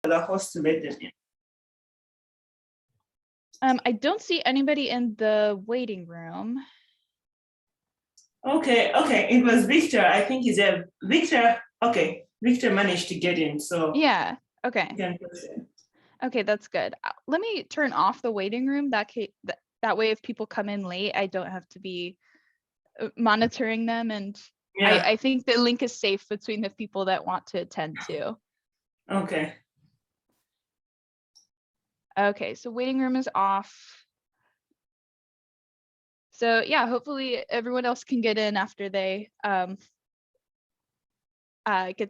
the host to let them in. I don't see anybody in the waiting room. Okay, it was Victor. I think he's a Victor. Okay, Victor managed to get in, so Yeah, okay. you can proceed. Okay, that's good. Let me turn off the waiting room. That way, if people come in late, I don't have to be monitoring them. And Yeah. I think the link is safe between the people that want to attend too. Okay. Okay, so waiting room is off. So yeah, hopefully everyone else can get in after they get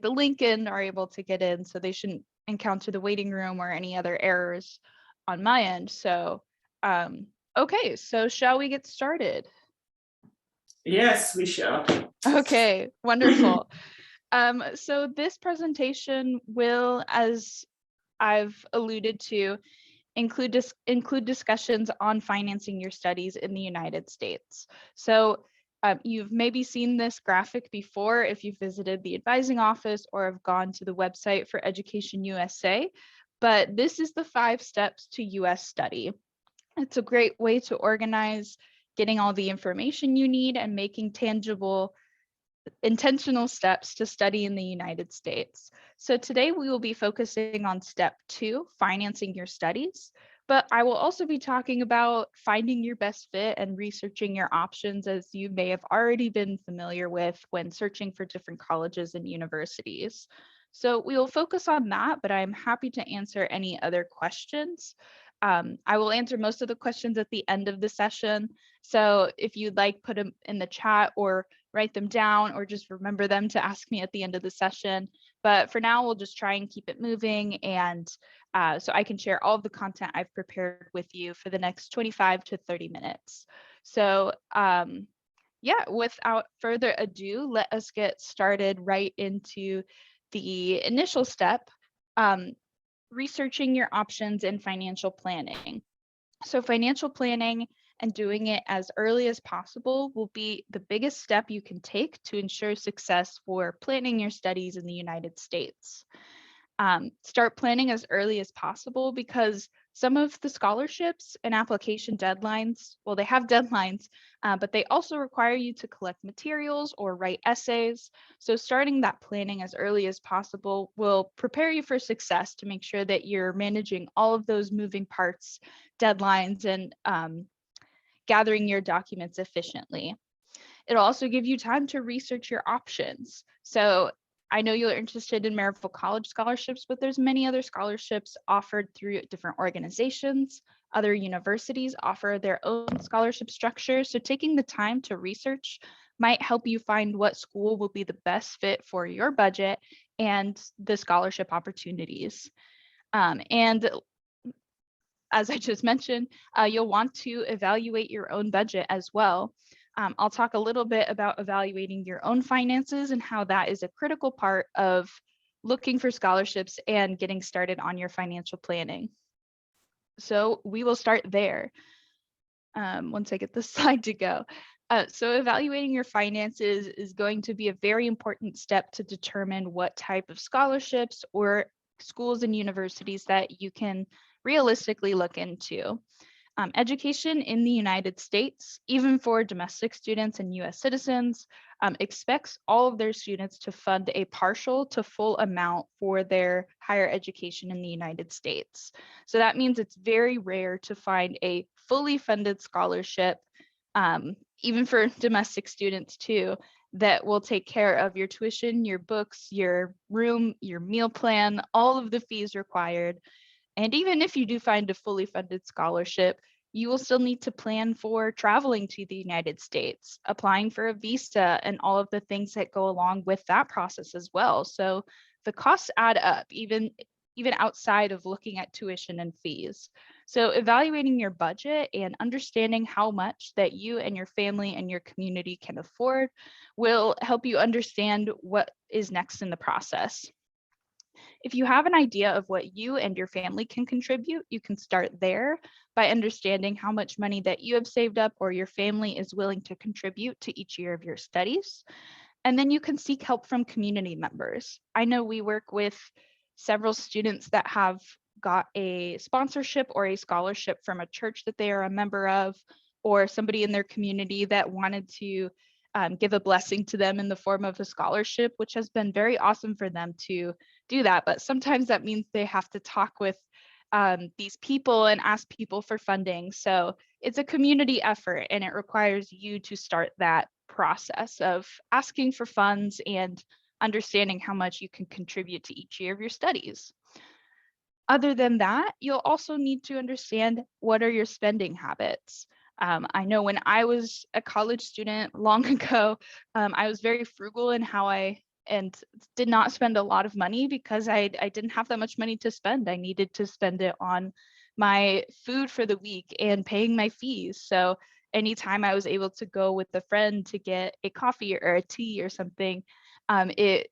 the link in, are able to get in, so they shouldn't encounter the waiting room or any other errors on my end. So okay, so shall we get started? Yes, we shall. Okay, wonderful. So this presentation will, as I've alluded to, include discussions on financing your studies in the United States. So you've maybe seen this graphic before if you've visited the advising office or have gone to the website for Education USA, but this is the 5 steps to US study. It's a great way to organize getting all the information you need and making tangible intentional steps to study in the United States. So today we will be focusing on step 2, financing your studies, but I will also be talking about finding your best fit and researching your options, as you may have already been familiar with when searching for different colleges and universities. So we will focus on that, but I'm happy to answer any other questions. I will answer most of the questions at the end of the session. So if you'd like, put them in the chat or write them down, or just remember them to ask me at the end of the session. But for now, we'll just try and keep it moving, and so I can share all of the content I've prepared with you for the next 25 to 30 minutes. So yeah, without further ado, let us get started right into the initial step, researching your options in financial planning. So financial planning and doing it as early as possible will be the biggest step you can take to ensure success for planning your studies in the United States. Start planning as early as possible, because some of the scholarships and application deadlines, well, they have deadlines, but they also require you to collect materials or write essays. So starting that planning as early as possible will prepare you for success, to make sure that you're managing all of those moving parts, deadlines, and gathering your documents efficiently. It'll also give you time to research your options. So I know you're interested in Maryville College scholarships, but there's many other scholarships offered through different organizations. Other universities offer their own scholarship structure. So taking the time to research might help you find what school will be the best fit for your budget and the scholarship opportunities. And as I just mentioned, you'll want to evaluate your own budget as well. I'll talk a little bit about evaluating your own finances and how that is a critical part of looking for scholarships and getting started on your financial planning. So we will start there. Once I get the slide to go. So evaluating your finances is going to be a very important step to determine what type of scholarships or schools and universities that you can realistically look into. Education in the United States, even for domestic students and US citizens, expects all of their students to fund a partial to full amount for their higher education in the United States. So that means it's very rare to find a fully funded scholarship, even for domestic students too, that will take care of your tuition, your books, your room, your meal plan, all of the fees required. And even if you do find a fully funded scholarship, you will still need to plan for traveling to the United States, applying for a visa, and all of the things that go along with that process as well. So the costs add up, even outside of looking at tuition and fees. So evaluating your budget and understanding how much that you and your family and your community can afford will help you understand what is next in the process. If you have an idea of what you and your family can contribute, you can start there by understanding how much money that you have saved up or your family is willing to contribute to each year of your studies. And then you can seek help from community members. I know we work with several students that have got a sponsorship or a scholarship from a church that they are a member of, or somebody in their community that wanted to give a blessing to them in the form of a scholarship, which has been very awesome for them to do that. But sometimes that means they have to talk with these people and ask people for funding. So it's a community effort, and it requires you to start that process of asking for funds and understanding how much you can contribute to each year of your studies. Other than that, you'll also need to understand what are your spending habits. I know when I was a college student long ago, I was very frugal in how and did not spend a lot of money because I didn't have that much money to spend. I needed to spend it on my food for the week and paying my fees. So anytime I was able to go with a friend to get a coffee or a tea or something, it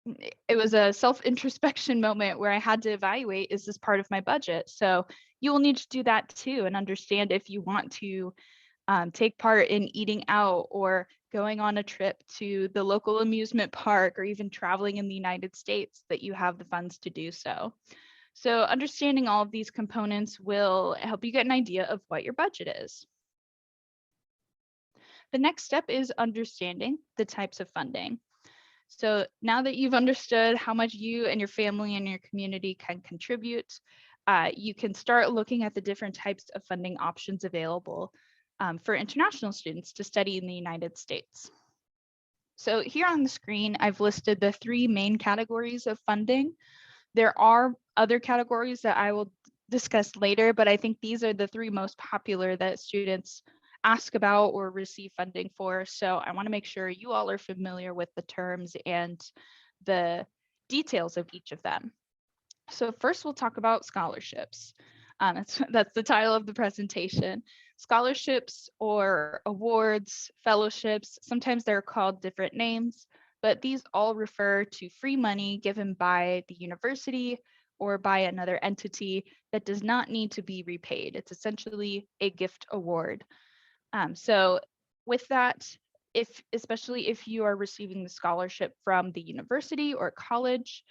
it was a self-introspection moment where I had to evaluate, is this part of my budget? So you will need to do that too and understand if you want to take part in eating out or going on a trip to the local amusement park or even traveling in the United States, that you have the funds to do so. So understanding all of these components will help you get an idea of what your budget is. The next step is understanding the types of funding. So now that you've understood how much you and your family and your community can contribute, you can start looking at the different types of funding options available for international students to study in the United States. So here on the screen, I've listed the 3 main categories of funding. There are other categories that I will discuss later, but I think these are the 3 most popular that students ask about or receive funding for. So I want to make sure you all are familiar with the terms and the details of each of them. So first we'll talk about scholarships. That's the title of the presentation. Scholarships or awards, fellowships, sometimes they're called different names, but these all refer to free money given by the university or by another entity that does not need to be repaid. It's essentially a gift award. So with that, especially if you are receiving the scholarship from the university or college,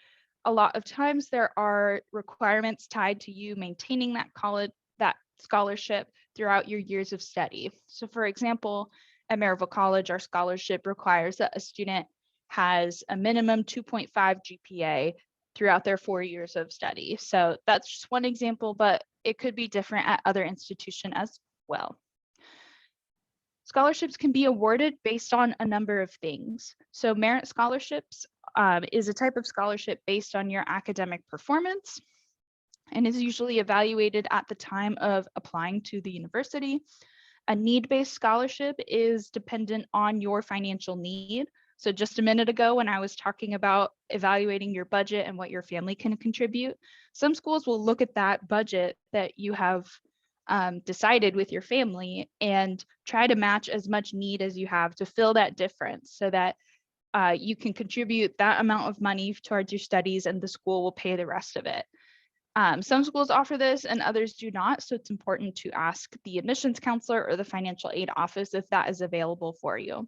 a lot of times there are requirements tied to you maintaining that scholarship throughout your years of study. So for example, at Maryville College, our scholarship requires that a student has a minimum 2.5 GPA throughout their 4 years of study. So that's just one example, but it could be different at other institutions as well. Scholarships can be awarded based on a number of things. So merit scholarships is a type of scholarship based on your academic performance and is usually evaluated at the time of applying to the university. A need-based scholarship is dependent on your financial need. So just a minute ago, when I was talking about evaluating your budget and what your family can contribute, some schools will look at that budget that you have decided with your family and try to match as much need as you have to fill that difference so that you can contribute that amount of money towards your studies and the school will pay the rest of it. Some schools offer this and others do not, so it's important to ask the admissions counselor or the financial aid office if that is available for you.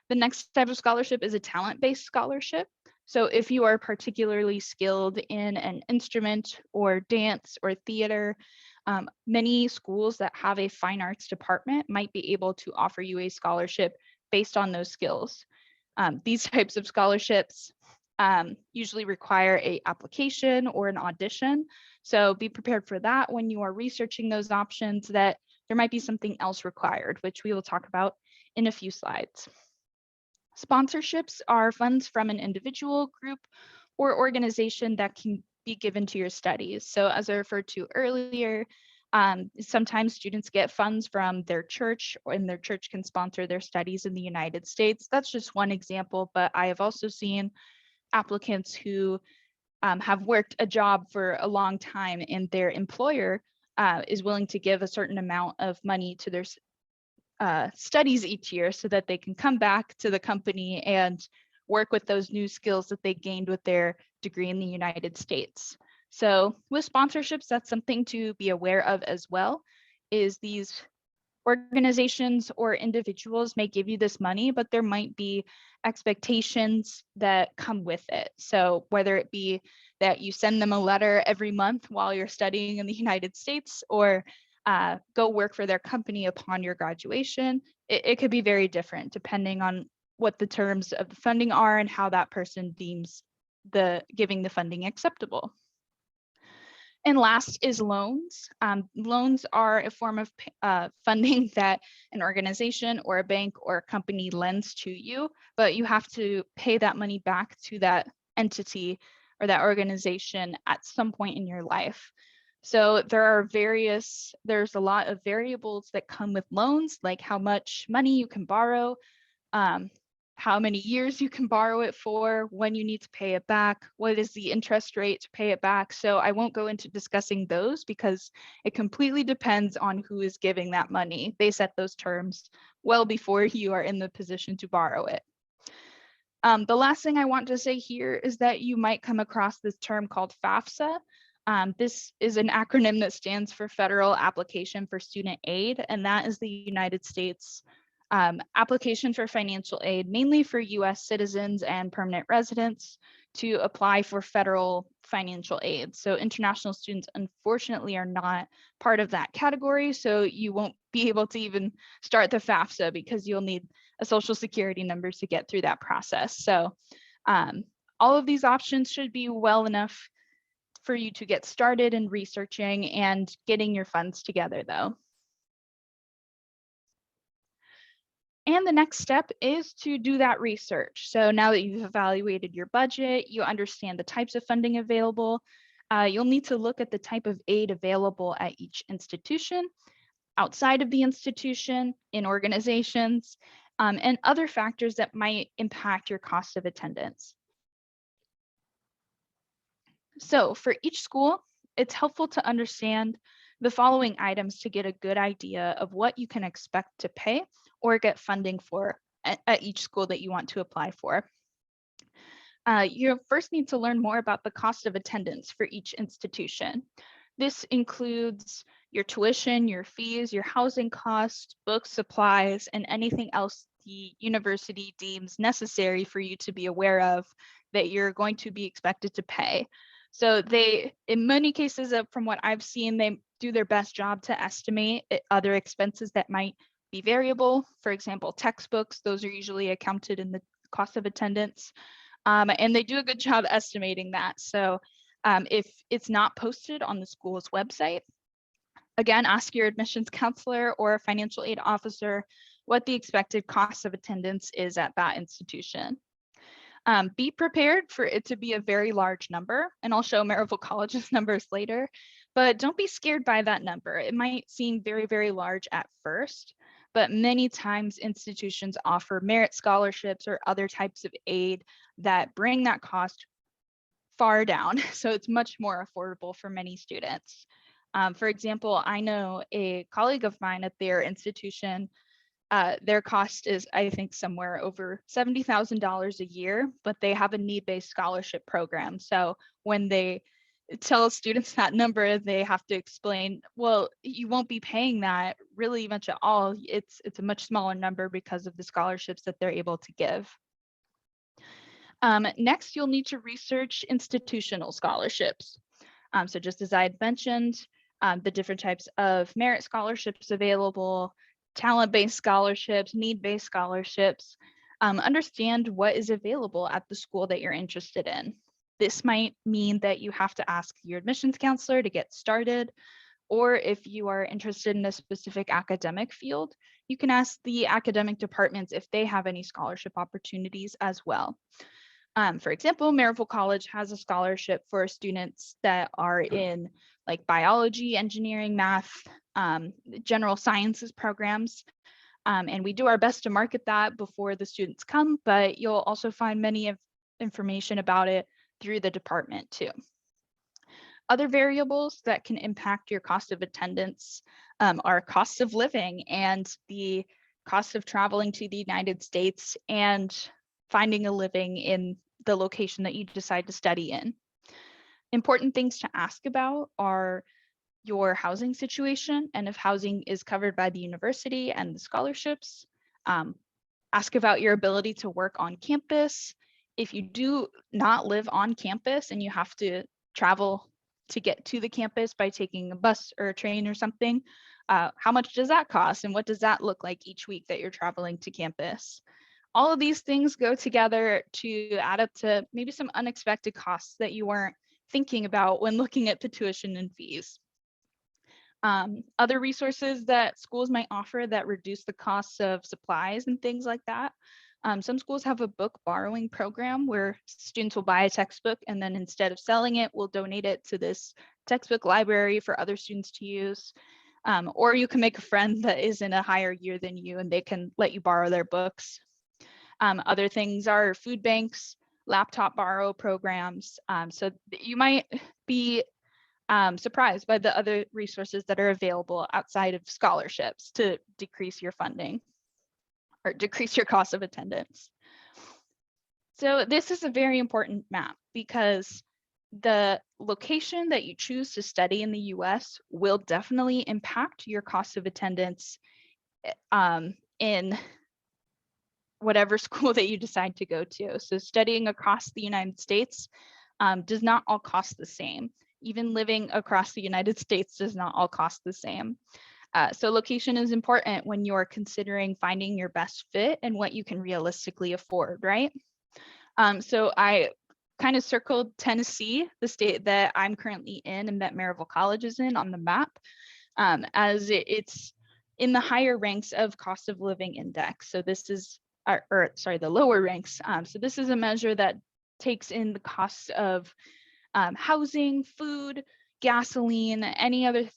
The next type of scholarship is a talent-based scholarship. So if you are particularly skilled in an instrument or dance or theater, many schools that have a fine arts department might be able to offer you a scholarship based on those skills. These types of scholarships usually require an application or an audition. So be prepared for that when you are researching those options, that there might be something else required, which we will talk about in a few slides. Sponsorships are funds from an individual, group, or organization that can be given to your studies. So as I referred to earlier, sometimes students get funds from their church, and their church can sponsor their studies in the United States. That's just one example, but I have also seen applicants who have worked a job for a long time and their employer is willing to give a certain amount of money to their studies each year so that they can come back to the company and work with those new skills that they gained with their degree in the United States. So with sponsorships, that's something to be aware of as well, is these organizations or individuals may give you this money, but there might be expectations that come with it. So whether it be that you send them a letter every month while you're studying in the United States, or go work for their company upon your graduation. It could be very different depending on what the terms of the funding are and how that person deems the giving the funding acceptable. And last is loans. Loans are a form of funding that an organization or a bank or a company lends to you, but you have to pay that money back to that entity or that organization at some point in your life. So there's a lot of variables that come with loans, like how much money you can borrow, how many years you can borrow it for, when you need to pay it back, what is the interest rate to pay it back. So I won't go into discussing those because it completely depends on who is giving that money. They set those terms well before you are in the position to borrow it. The last thing I want to say here is that you might come across this term called FAFSA. This is an acronym that stands for Federal Application for Student Aid, and that is the United States application for financial aid, mainly for US citizens and permanent residents, to apply for federal financial aid. So international students, unfortunately, are not part of that category. So you won't be able to even start the FAFSA because you'll need a social security number to get through that process. So all of these options should be well enough for you to get started in researching and getting your funds together, though. And the next step is to do that research. So now that you've evaluated your budget, you understand the types of funding available, you'll need to look at the type of aid available at each institution, outside of the institution, in organizations, and other factors that might impact your cost of attendance. So for each school, it's helpful to understand the following items to get a good idea of what you can expect to pay or get funding for at each school that you want to apply for. You first need to learn more about the cost of attendance for each institution. This includes your tuition, your fees, your housing costs, books, supplies, and anything else the university deems necessary for you to be aware of that you're going to be expected to pay. So they, in many cases, from what I've seen, they do their best job to estimate other expenses that might be variable. For example, textbooks, those are usually accounted in the cost of attendance. And they do a good job estimating that. So if it's not posted on the school's website, again, ask your admissions counselor or financial aid officer what the expected cost of attendance is at that institution. Be prepared for it to be a very large number, and I'll show Maryville College's numbers later, but don't be scared by that number. It might seem very, very large at first, but many times institutions offer merit scholarships or other types of aid that bring that cost far down. So it's much more affordable for many students. For example, I know a colleague of mine at their institution, their cost is, I think, somewhere over $70,000 a year, but they have a need-based scholarship program. So when they tell students that number, they have to explain, well, you won't be paying that really much at all. It's a much smaller number because of the scholarships that they're able to give. Next, you'll need to research institutional scholarships. So just as I had mentioned, the different types of merit scholarships available, talent-based scholarships, need-based scholarships, understand what is available at the school that you're interested in. This might mean that you have to ask your admissions counselor to get started, or if you are interested in a specific academic field, you can ask the academic departments if they have any scholarship opportunities as well. For example, Maryville College has a scholarship for students that are in like biology, engineering, math, general sciences programs. And we do our best to market that before the students come, but you'll also find many of information about it through the department too. Other variables that can impact your cost of attendance are cost of living and the cost of traveling to the United States and finding a living in the location that you decide to study in. Important things to ask about are your housing situation and if housing is covered by the university and the scholarships. Ask about your ability to work on campus if you do not live on campus and you have to travel to get to the campus by taking a bus or a train or something, how much does that cost? And what does that look like each week that you're traveling to campus? All of these things go together to add up to maybe some unexpected costs that you weren't thinking about when looking at the tuition and fees. Other resources that schools might offer that reduce the costs of supplies and things like that. Some schools have a book borrowing program where students will buy a textbook and then instead of selling it, we'll donate it to this textbook library for other students to use. Or you can make a friend that is in a higher year than you and they can let you borrow their books. Other things are food banks, laptop borrow programs. So you might be surprised by the other resources that are available outside of scholarships to decrease your funding or decrease your cost of attendance. So this is a very important map because the location that you choose to study in the US will definitely impact your cost of attendance in whatever school that you decide to go to. So studying across the United States does not all cost the same. Even living across the United States does not all cost the same. So location is important when you're considering finding your best fit and what you can realistically afford, right? So I kind of circled Tennessee, the state that I'm currently in and that Maryville College is in on the map, as it's in the higher ranks of cost of living index. So this is, the lower ranks. So this is a measure that takes in the costs of housing, food, gasoline, any other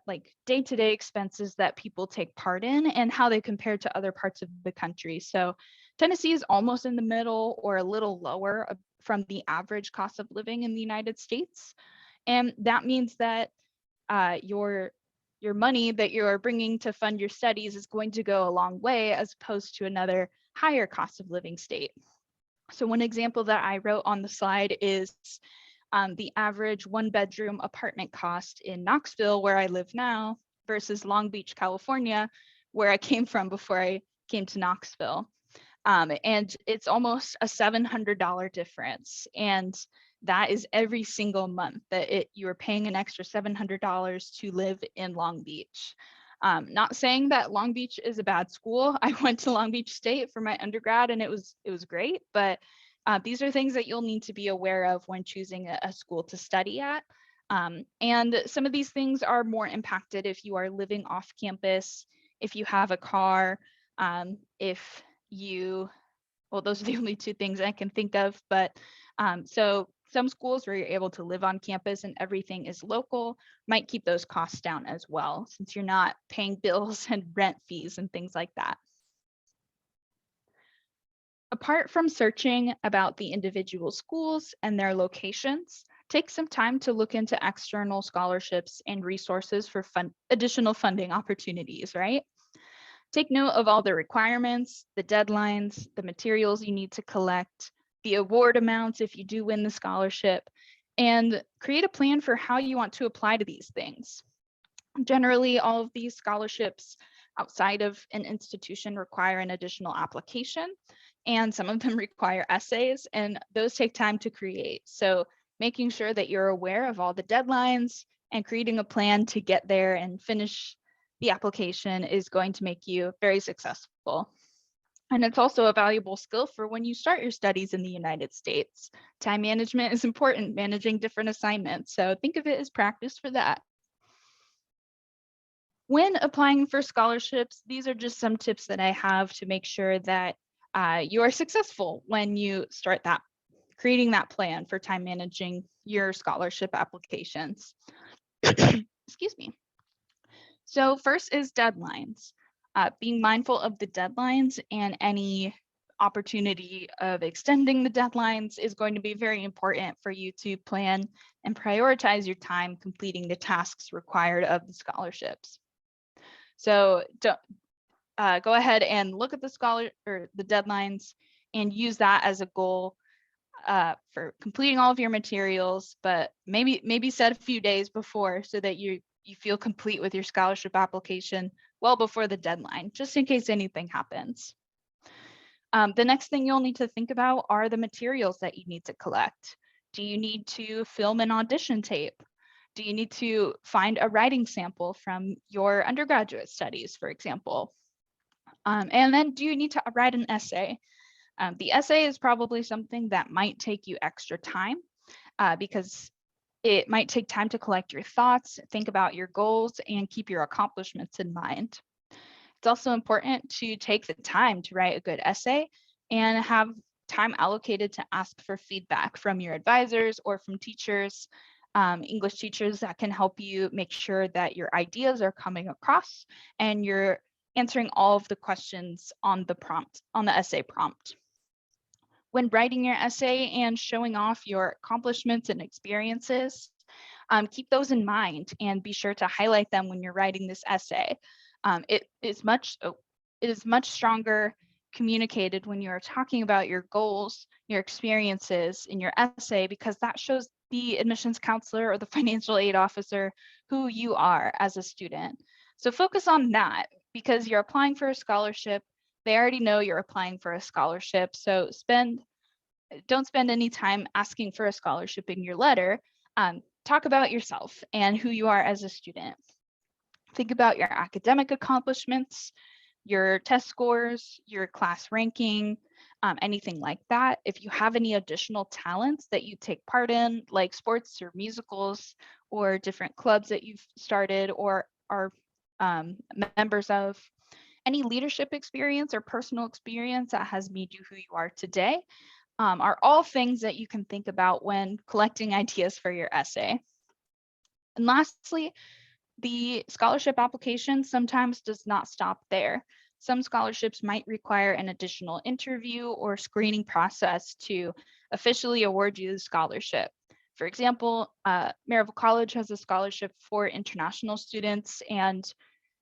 like day-to-day expenses that people take part in and how they compare to other parts of the country. So Tennessee is almost in the middle or a little lower from the average cost of living in the United States. And that means that your money that you're bringing to fund your studies is going to go a long way as opposed to another higher cost of living state. So one example that I wrote on the slide is the average one-bedroom apartment cost in Knoxville, where I live now, versus Long Beach, California, where I came from before I came to Knoxville. And it's almost a $700 difference. And that is every single month that you're paying an extra $700 to live in Long Beach. Not saying that Long Beach is a bad school. I went to Long Beach State for my undergrad and it was great, but these are things that you'll need to be aware of when choosing a school to study at. And some of these things are more impacted if you are living off campus, if you have a car, if you, well, those are the only two things I can think of, but so some schools where you're able to live on campus and everything is local might keep those costs down as well, since you're not paying bills and rent fees and things like that. Apart from searching about the individual schools and their locations, take some time to look into external scholarships and resources for additional funding opportunities, right? Take note of all the requirements, the deadlines, the materials you need to collect, the award amounts if you do win the scholarship, and create a plan for how you want to apply to these things. Generally, all of these scholarships outside of an institution require an additional application, and some of them require essays, and those take time to create. So making sure that you're aware of all the deadlines and creating a plan to get there and finish the application is going to make you very successful. And it's also a valuable skill for when you start your studies in the United States. Time management is important, managing different assignments. So think of it as practice for that. When applying for scholarships, these are just some tips that I have to make sure that you are successful when you start creating that plan for time managing your scholarship applications. Excuse me. So first is deadlines. Being mindful of the deadlines and any opportunity of extending the deadlines is going to be very important for you to plan and prioritize your time completing the tasks required of the scholarships. So go ahead and look at the deadlines and use that as a goal for completing all of your materials, but maybe set a few days before so that you feel complete with your scholarship application well before the deadline, just in case anything happens. The next thing you'll need to think about are the materials that you need to collect. Do you need to film an audition tape? Do you need to find a writing sample from your undergraduate studies, for example? And then do you need to write an essay? The essay is probably something that might take you extra time because it might take time to collect your thoughts, think about your goals, and keep your accomplishments in mind. It's also important to take the time to write a good essay and have time allocated to ask for feedback from your advisors or from teachers, English teachers that can help you make sure that your ideas are coming across and you're answering all of the questions on the prompt, on the essay prompt. When writing your essay and showing off your accomplishments and experiences, keep those in mind and be sure to highlight them when you're writing this essay. It is much stronger communicated when you're talking about your goals, your experiences in your essay, because that shows the admissions counselor or the financial aid officer who you are as a student. So focus on that because you're applying for a scholarship. They already know you're applying for a scholarship. So don't spend any time asking for a scholarship in your letter. Talk about yourself and who you are as a student. Think about your academic accomplishments, your test scores, your class ranking, anything like that. If you have any additional talents that you take part in, like sports or musicals or different clubs that you've started or are members of, any leadership experience or personal experience that has made you who you are today, are all things that you can think about when collecting ideas for your essay. And lastly, the scholarship application sometimes does not stop there. Some scholarships might require an additional interview or screening process to officially award you the scholarship. For example, Maryville College has a scholarship for international students, and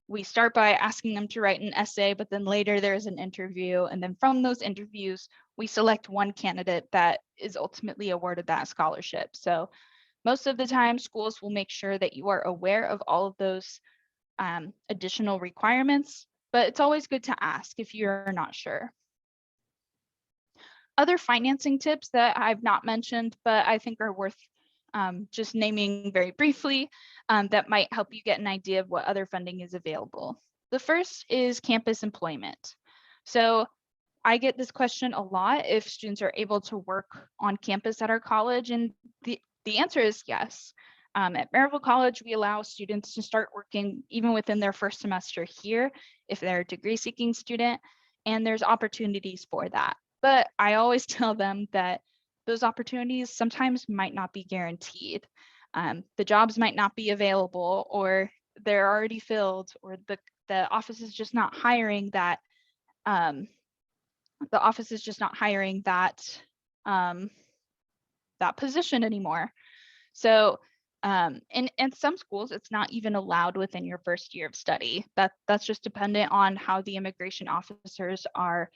we start by asking them to write an essay, but then later there's an interview. And then from those interviews, we select one candidate that is ultimately awarded that scholarship. So most of the time, schools will make sure that you are aware of all of those additional requirements, but it's always good to ask if you're not sure. Other financing tips that I've not mentioned, but I think are worth just naming very briefly that might help you get an idea of what other funding is available. The first is campus employment. So I get this question a lot if students are able to work on campus at our college, and the answer is yes. At Maryville College, we allow students to start working even within their first semester here if they're a degree-seeking student, and there's opportunities for that. But I always tell them that those opportunities sometimes might not be guaranteed. The jobs might not be available, or they're already filled, or the office is just not hiring that. The office is just not hiring that that position anymore. So in some schools, it's not even allowed within your first year of study. That's just dependent on how the immigration officers are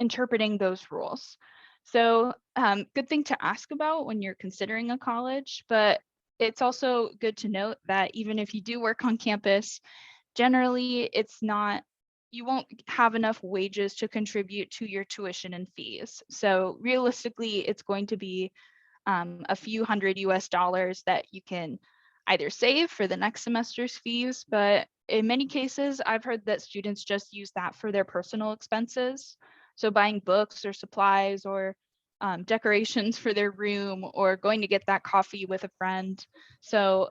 interpreting those rules. So good thing to ask about when you're considering a college, but it's also good to note that even if you do work on campus, generally it's not, you won't have enough wages to contribute to your tuition and fees. So realistically, it's going to be a few hundred US dollars that you can either save for the next semester's fees, but in many cases, I've heard that students just use that for their personal expenses. So buying books or supplies or decorations for their room or going to get that coffee with a friend. So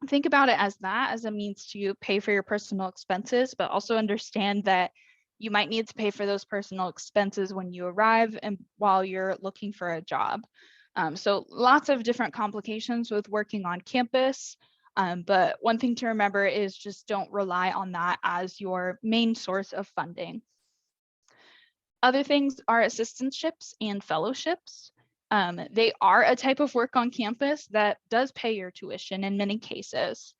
think about it as a means to pay for your personal expenses, but also understand that you might need to pay for those personal expenses when you arrive and while you're looking for a job. So lots of different complications with working on campus. But one thing to remember is just don't rely on that as your main source of funding. Other things are assistantships and fellowships. They are a type of work on campus that does pay your tuition in many cases.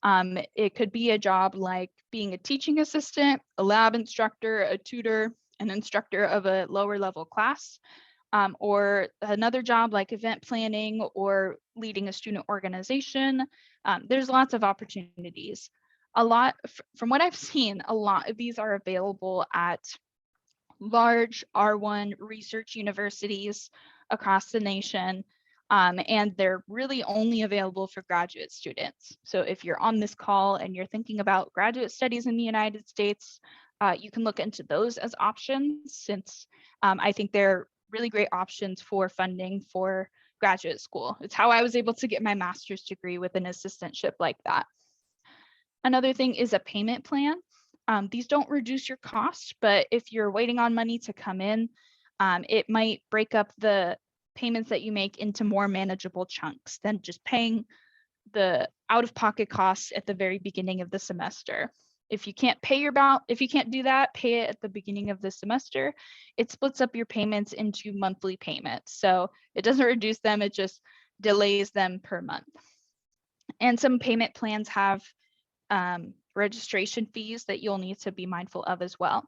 It could be a job like being a teaching assistant, a lab instructor, a tutor, an instructor of a lower level class, or another job like event planning or leading a student organization. There's lots of opportunities. from what I've seen, a lot of these are available at large R1 research universities across the nation. And they're really only available for graduate students. So if you're on this call and you're thinking about graduate studies in the United States, you can look into those as options, since I think they're really great options for funding for graduate school. It's how I was able to get my master's degree with an assistantship like that. Another thing is a payment plan. These don't reduce your costs, but if you're waiting on money to come in, it might break up the payments that you make into more manageable chunks than just paying the out-of-pocket costs at the very beginning of the semester. If you can't do that, pay it at the beginning of the semester. It splits up your payments into monthly payments. So it doesn't reduce them, it just delays them per month. And some payment plans have registration fees that you'll need to be mindful of as well.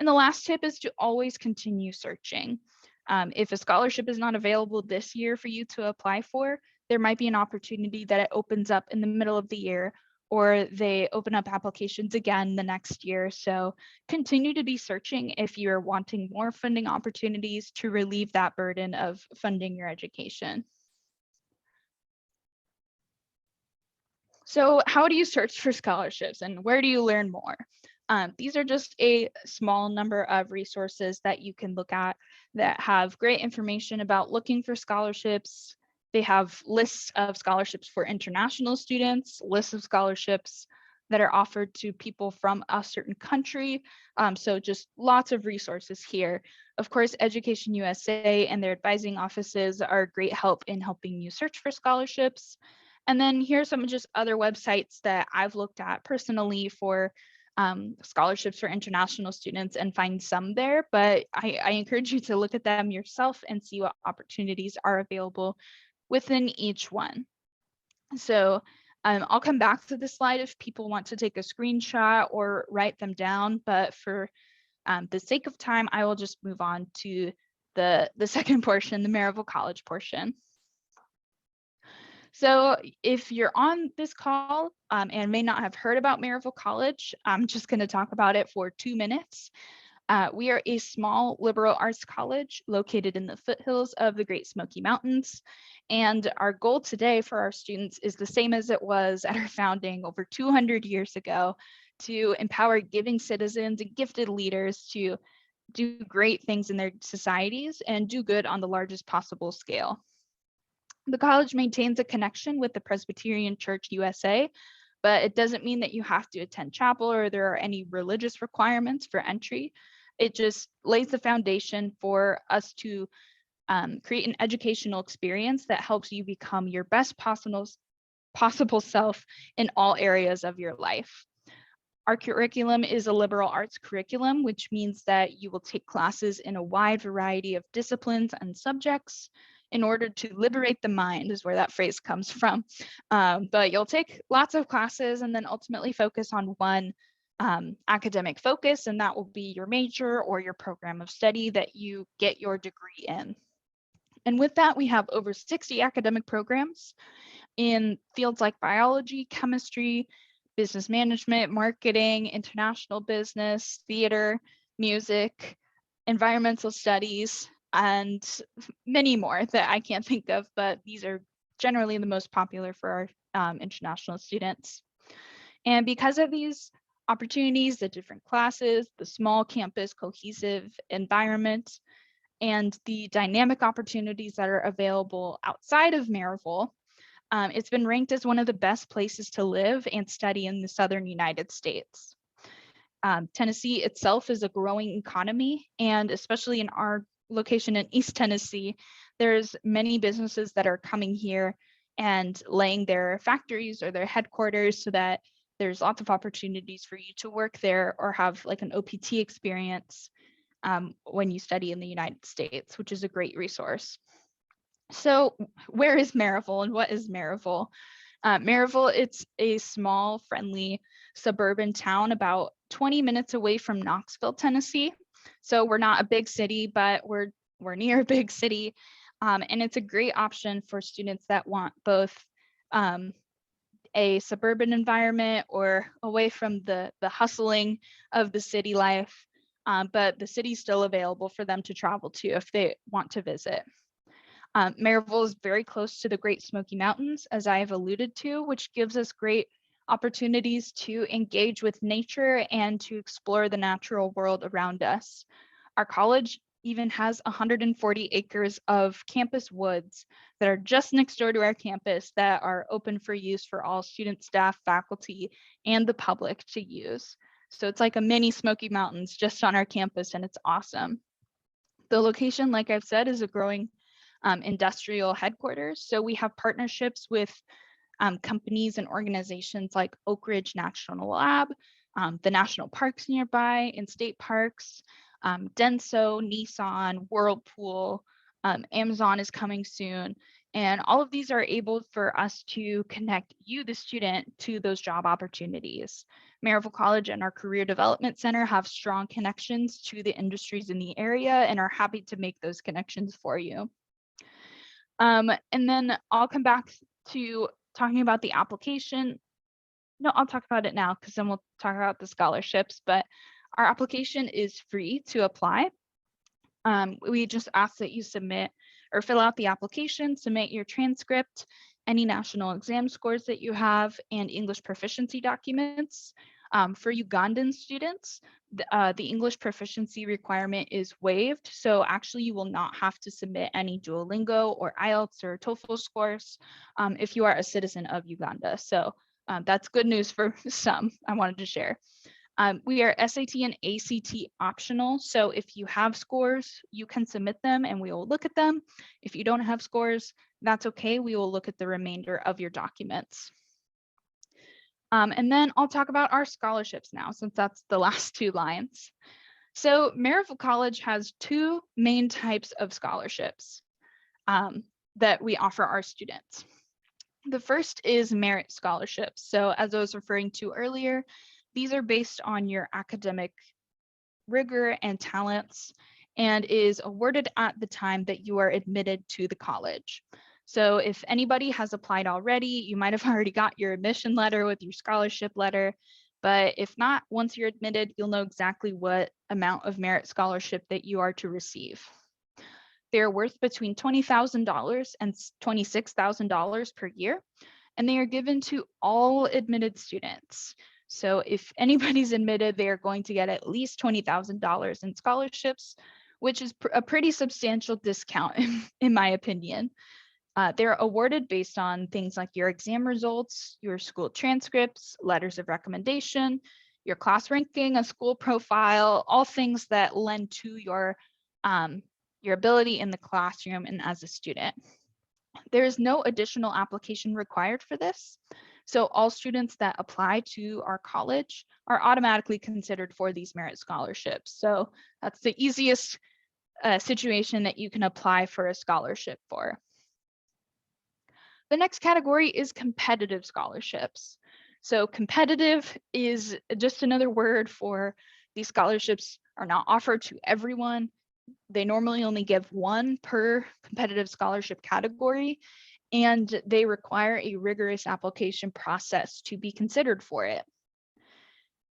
And the last tip is to always continue searching. If a scholarship is not available this year for you to apply for, there might be an opportunity that it opens up in the middle of the year, or they open up applications again the next year. So continue to be searching if you're wanting more funding opportunities to relieve that burden of funding your education. So how do you search for scholarships and where do you learn more? These are just a small number of resources that you can look at that have great information about looking for scholarships. They have lists of scholarships for international students, lists of scholarships that are offered to people from a certain country. So just lots of resources here. Of course, Education USA and their advising offices are a great help in helping you search for scholarships. And then here's some just other websites that I've looked at personally for scholarships for international students and find some there, but I encourage you to look at them yourself and see what opportunities are available within each one. So I'll come back to this slide if people want to take a screenshot or write them down, but for the sake of time, I will just move on to the second portion, the Maryville College portion. So if you're on this call and may not have heard about Maryville College, I'm just going to talk about it for 2 minutes. We are a small liberal arts college located in the foothills of the Great Smoky Mountains. And our goal today for our students is the same as it was at our founding over 200 years ago, to empower giving citizens and gifted leaders to do great things in their societies and do good on the largest possible scale. The college maintains a connection with the Presbyterian Church USA, but it doesn't mean that you have to attend chapel or there are any religious requirements for entry. It just lays the foundation for us to create an educational experience that helps you become your best possible self in all areas of your life. Our curriculum is a liberal arts curriculum, which means that you will take classes in a wide variety of disciplines and subjects. In order to liberate the mind is where that phrase comes from. But you'll take lots of classes and then ultimately focus on one academic focus, and that will be your major or your program of study that you get your degree in. And with that, we have over 60 academic programs in fields like biology, chemistry, business management, marketing, international business, theater, music, environmental studies, and many more that I can't think of, but these are generally the most popular for our international students. And because of these opportunities, the different classes, the small campus cohesive environment, and the dynamic opportunities that are available outside of Maryville, it's been ranked as one of the best places to live and study in the Southern United States. Tennessee itself is a growing economy, and especially in our location in East Tennessee, there's many businesses that are coming here and laying their factories or their headquarters so that there's lots of opportunities for you to work there or have like an OPT experience when you study in the United States, which is a great resource. So where is Maryville and what is Maryville? Maryville, it's a small, friendly suburban town about 20 minutes away from Knoxville, Tennessee. So we're not a big city, but we're near a big city. And it's a great option for students that want both a suburban environment or away from the hustling of the city life, but the city's still available for them to travel to if they want to visit. Maryville is very close to the Great Smoky Mountains, as I have alluded to, which gives us great opportunities to engage with nature and to explore the natural world around us. Our college even has 140 acres of campus woods that are just next door to our campus that are open for use for all students, staff, faculty, and the public to use. So it's like a mini Smoky Mountains just on our campus, and it's awesome. The location, like I've said, is a growing industrial headquarters. So we have partnerships with companies and organizations like Oak Ridge National Lab, the national parks nearby and state parks, Denso, Nissan, Whirlpool, Amazon is coming soon. And all of these are able for us to connect you, the student, to those job opportunities. Maryville College and our Career Development Center have strong connections to the industries in the area and are happy to make those connections for you. And then I'll come back to talking about the application. No, I'll talk about it now because then we'll talk about the scholarships, but our application is free to apply. We just ask that you submit or fill out the application, submit your transcript, any national exam scores that you have, and English proficiency documents. For Ugandan students, the English proficiency requirement is waived. So actually you will not have to submit any Duolingo or IELTS or TOEFL scores if you are a citizen of Uganda. So that's good news for some I wanted to share. We are SAT and ACT optional. So if you have scores, you can submit them and we will look at them. If you don't have scores, that's okay. We will look at the remainder of your documents. And then I'll talk about our scholarships now, since that's the last two lines. So Maryville College has two main types of scholarships that we offer our students. The first is merit scholarships. So as I was referring to earlier, these are based on your academic rigor and talents and is awarded at the time that you are admitted to the college. So if anybody has applied already, you might have already got your admission letter with your scholarship letter, but if not, once you're admitted, you'll know exactly what amount of merit scholarship that you are to receive. They're worth between $20,000 and $26,000 per year, and they are given to all admitted students. So if anybody's admitted, they are going to get at least $20,000 in scholarships, which is a pretty substantial discount in my opinion. They're awarded based on things like your exam results, your school transcripts, letters of recommendation, your class ranking, a school profile, all things that lend to your ability in the classroom and as a student. There is no additional application required for this. So all students that apply to our college are automatically considered for these merit scholarships. So that's the easiest situation that you can apply for a scholarship for. The next category is competitive scholarships. So competitive is just another word for these scholarships are not offered to everyone. They normally only give one per competitive scholarship category, and they require a rigorous application process to be considered for it.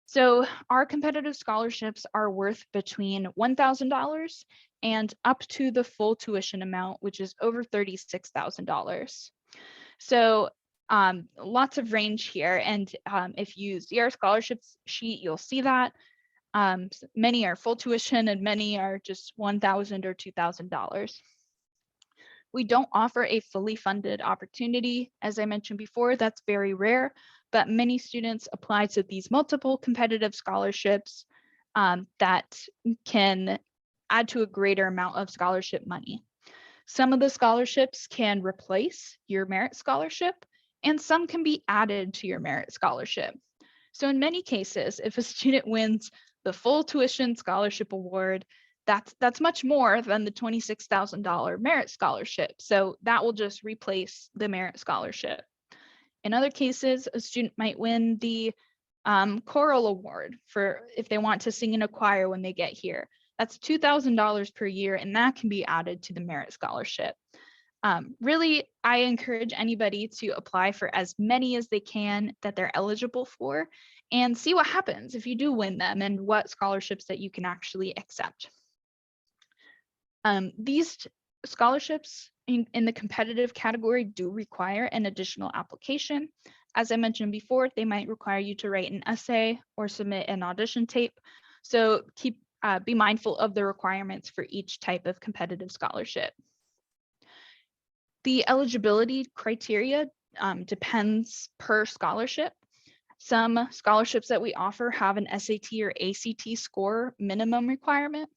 So our competitive scholarships are worth between $1,000 and up to the full tuition amount, which is over $36,000. So lots of range here. And if you see our scholarships sheet, you'll see that. Many are full tuition and many are just $1,000 or $2,000. We don't offer a fully funded opportunity. As I mentioned before, that's very rare, but many students apply to these multiple competitive scholarships that can add to a greater amount of scholarship money. Some of the scholarships can replace your merit scholarship, and some can be added to your merit scholarship. So in many cases, if a student wins the full tuition scholarship award, that's much more than the $26,000 merit scholarship. So that will just replace the merit scholarship. In other cases, a student might win the choral award for if they want to sing in a choir when they get here. That's $2,000 per year, and that can be added to the merit scholarship. Really, I encourage anybody to apply for as many as they can that they're eligible for and see what happens if you do win them and what scholarships that you can actually accept. These scholarships in the competitive category do require an additional application. As I mentioned before, they might require you to write an essay or submit an audition tape. So be mindful of the requirements for each type of competitive scholarship. The eligibility criteria depends per scholarship. Some scholarships that we offer have an SAT or ACT score minimum requirement.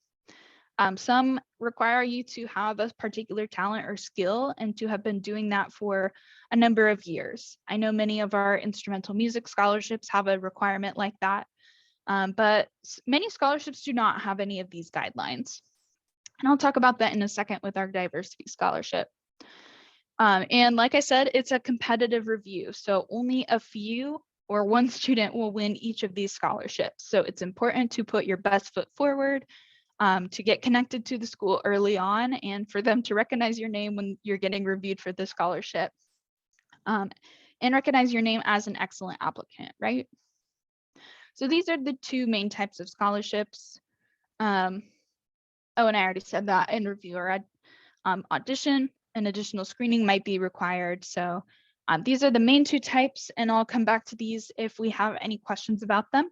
Some require you to have a particular talent or skill and to have been doing that for a number of years. I know many of our instrumental music scholarships have a requirement like that, but many scholarships do not have any of these guidelines. And I'll talk about that in a second with our diversity scholarship. And like I said, it's a competitive review, so only a few or one student will win each of these scholarships. So it's important to put your best foot forward, to get connected to the school early on, and for them to recognize your name when you're getting reviewed for the scholarship, and recognize your name as an excellent applicant, right? So these are the two main types of scholarships. Oh, and I already said that in review or audition. An additional screening might be required. So these are the main two types, and I'll come back to these if we have any questions about them.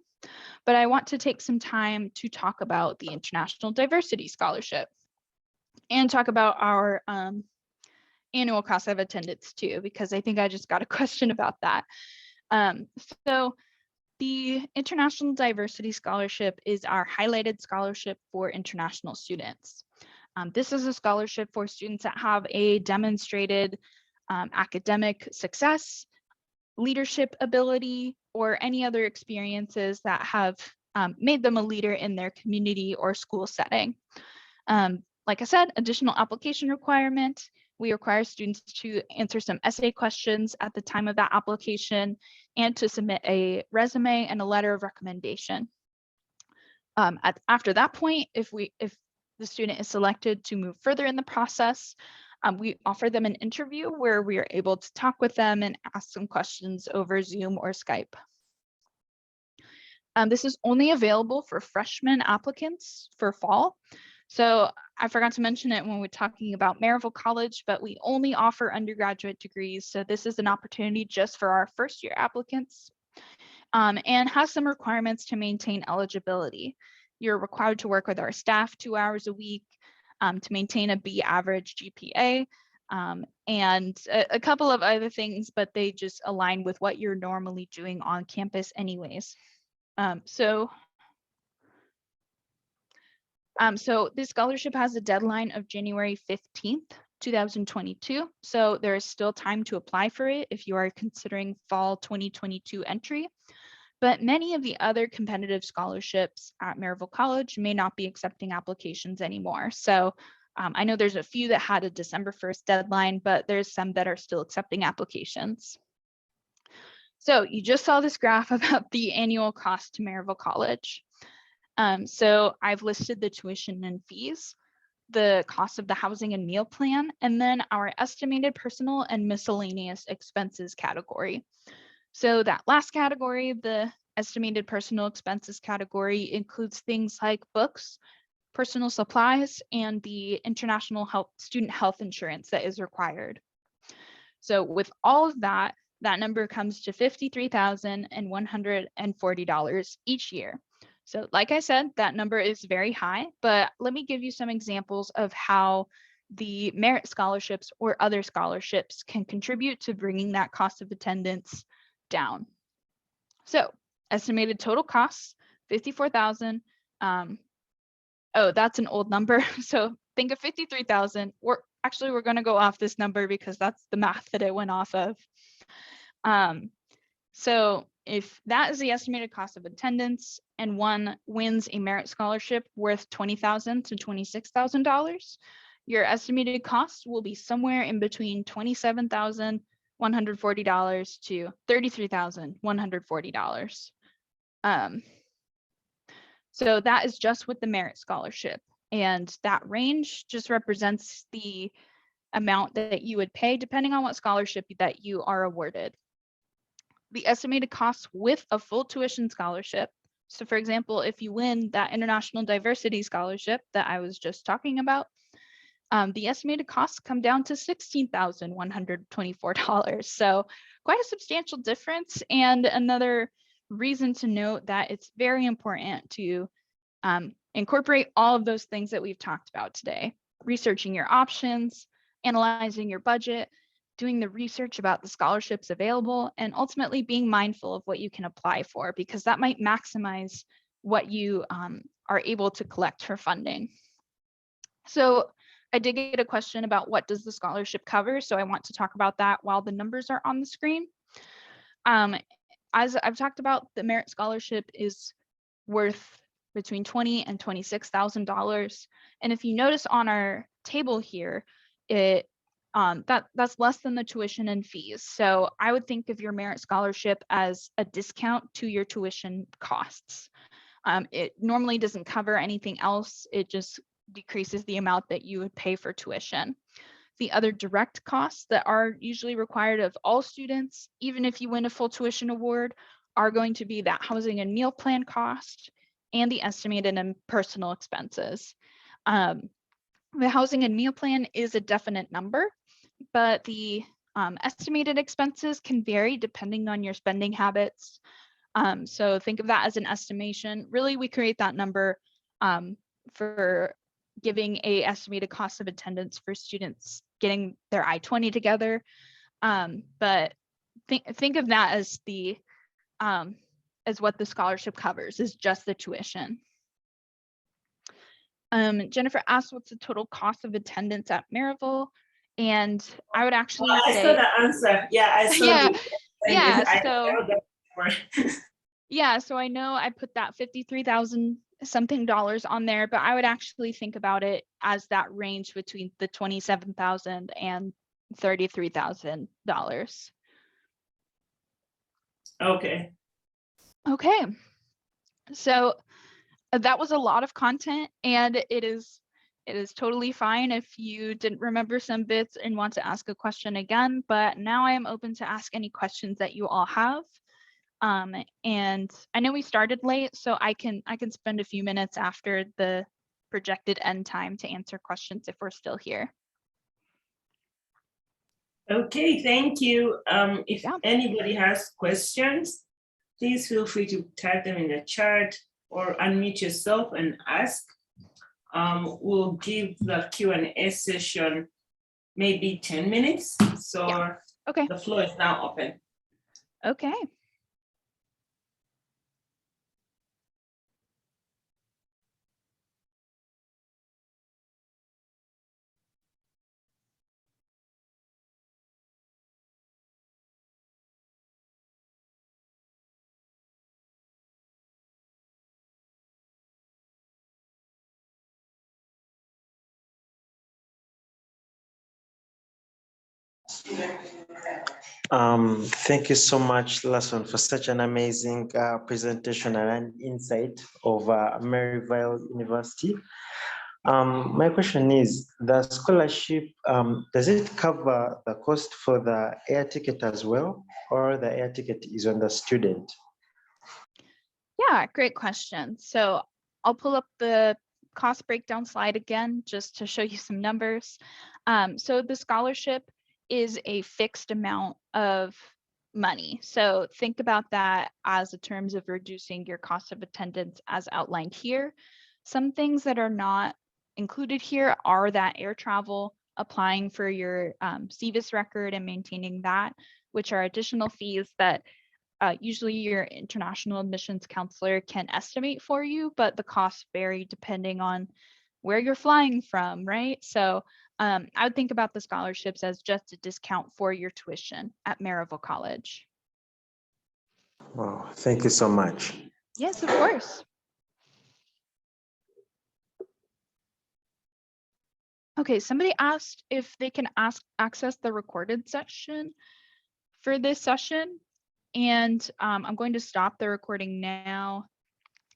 But I want to take some time to talk about the International Diversity Scholarship and talk about our annual cost of attendance too, because I think I just got a question about that. So the International Diversity Scholarship is our highlighted scholarship for international students. This is a scholarship for students that have a demonstrated academic success, leadership ability, or any other experiences that have made them a leader in their community or school setting. Like I said, additional application requirement. We require students to answer some essay questions at the time of that application and to submit a resume and a letter of recommendation. After that point, if the student is selected to move further in the process, we offer them an interview where we are able to talk with them and ask some questions over Zoom or Skype. This is only available for freshman applicants for fall. So I forgot to mention it when we're talking about Maryville College, but we only offer undergraduate degrees. So this is an opportunity just for our first year applicants, and has some requirements to maintain eligibility. You're required to work with our staff 2 hours a week, to maintain a B average GPA, and a couple of other things, but they just align with what you're normally doing on campus anyways. So this scholarship has a deadline of January 15th, 2022. So there is still time to apply for it if you are considering fall 2022 entry. But many of the other competitive scholarships at Maryville College may not be accepting applications anymore. So I know there's a few that had a December 1st deadline, but there's some that are still accepting applications. So you just saw this graph about the annual cost to Maryville College. So I've listed the tuition and fees, the cost of the housing and meal plan, and then our estimated personal and miscellaneous expenses category. So that last category, the estimated personal expenses category, includes things like books, personal supplies, and the international student health insurance that is required. So with all of that, that number comes to $53,140 each year. So like I said, that number is very high, but let me give you some examples of how the merit scholarships or other scholarships can contribute to bringing that cost of attendance down. So estimated total costs, 54,000. Oh, that's an old number. So think of 53,000. We're going to go off this number because that's the math that it went off of. So if that is the estimated cost of attendance and one wins a merit scholarship worth $20,000 to $26,000, your estimated cost will be somewhere in between $27,140 to $33,140. So that is just with the merit scholarship. And that range just represents the amount that you would pay depending on what scholarship that you are awarded. The estimated cost with a full tuition scholarship. So for example, if you win that International Diversity Scholarship that I was just talking about, the estimated costs come down to $16,124. So quite a substantial difference. And another reason to note that it's very important to incorporate all of those things that we've talked about today. Researching your options, analyzing your budget, doing the research about the scholarships available, and ultimately being mindful of what you can apply for, because that might maximize what you are able to collect for funding. So I did get a question about what does the scholarship cover? So I want to talk about that while the numbers are on the screen. As I've talked about, the merit scholarship is worth between $20,000 and $26,000. And if you notice on our table here, that's less than the tuition and fees. So I would think of your merit scholarship as a discount to your tuition costs. It normally doesn't cover anything else. It just decreases the amount that you would pay for tuition. The other direct costs that are usually required of all students, even if you win a full tuition award, are going to be that housing and meal plan cost and the estimated and personal expenses. The housing and meal plan is a definite number, but the estimated expenses can vary depending on your spending habits. So think of that as an estimation. Really, we create that number for giving a estimated cost of attendance for students getting their I-20 together. But think of that as the as what the scholarship covers, is just the tuition. Jennifer asked what's the total cost of attendance at Maryville, and I would actually I say, saw the answer. Yeah, I saw yeah, the yeah. So yeah, so I know I put that 53,000 something dollars on there, but I would actually think about it as that range between the $27,000 and $33,000. okay. Okay, so that was a lot of content, and it is totally fine if you didn't remember some bits and want to ask a question again, but now I am open to ask any questions that you all have. And I know we started late, so I can spend a few minutes after the projected end time to answer questions if we're still here. Okay, thank you. If Yeah. anybody has questions, please feel free to type them in the chat or unmute yourself and ask. We'll give the Q&A session maybe 10 minutes. So yeah. Okay. The floor is now open. Okay. Thank you so much, Lasson, for such an amazing presentation and an insight of Maryville University. My question is, the scholarship, does it cover the cost for the air ticket as well, or the air ticket is on the student? Yeah, great question. So I'll pull up the cost breakdown slide again, just to show you some numbers. So the scholarship is a fixed amount of money. So think about that as a terms of reducing your cost of attendance as outlined here. Some things that are not included here are that air travel, applying for your CVIS record and maintaining that, which are additional fees that usually your international admissions counselor can estimate for you, but the costs vary depending on where you're flying from, right? So I would think about the scholarships as just a discount for your tuition at Maryville College. Wow, thank you so much. Yes, of course. Okay, somebody asked if they can access the recorded session for this session. And I'm going to stop the recording now.